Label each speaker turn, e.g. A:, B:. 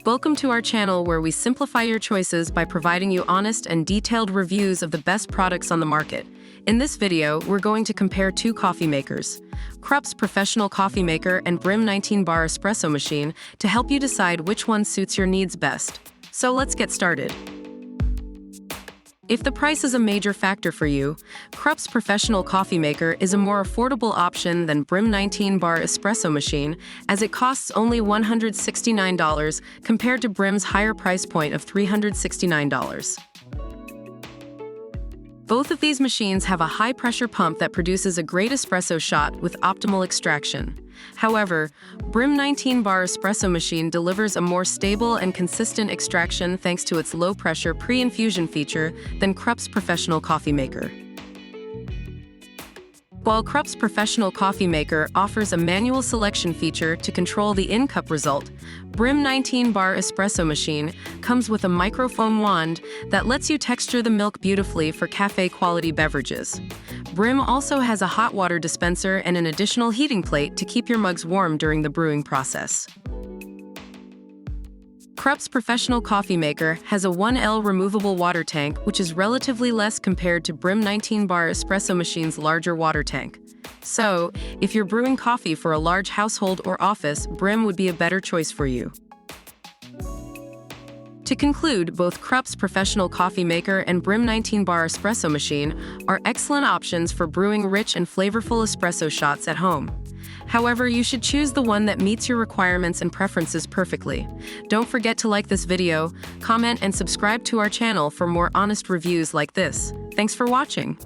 A: Welcome to our channel where we simplify your choices by providing you honest and detailed reviews of the best products on the market. In this video, we're going to compare two coffee makers, KRUPS Professional Coffee Maker and Brim 19-bar Espresso Machine, to help you decide which one suits your needs best. So let's get started. If the price is a major factor for you, KRUPS Professional Coffee Maker is a more affordable option than Brim 19-bar Espresso Machine, as it costs only $169 compared to Brim's higher price point of $369. Both of these machines have a high-pressure pump that produces a great espresso shot with optimal extraction. However, Brim 19-bar Espresso Machine delivers a more stable and consistent extraction thanks to its low-pressure pre-infusion feature than KRUPS Professional Coffee Maker. While KRUPS Professional Coffee Maker offers a manual selection feature to control the in-cup result, Brim 19-bar Espresso Machine comes with a microfoam wand that lets you texture the milk beautifully for cafe-quality beverages. Brim also has a hot water dispenser and an additional heating plate to keep your mugs warm during the brewing process. KRUPS Professional Coffee Maker has a 1L removable water tank, which is relatively less compared to Brim 19-bar Espresso Machine's larger water tank. So, if you're brewing coffee for a large household or office, Brim would be a better choice for you. To conclude, both KRUPS Professional Coffee Maker and Brim 19-bar Espresso Machine are excellent options for brewing rich and flavorful espresso shots at home. However, you should choose the one that meets your requirements and preferences perfectly. Don't forget to like this video, comment, and subscribe to our channel for more honest reviews like this. Thanks for watching.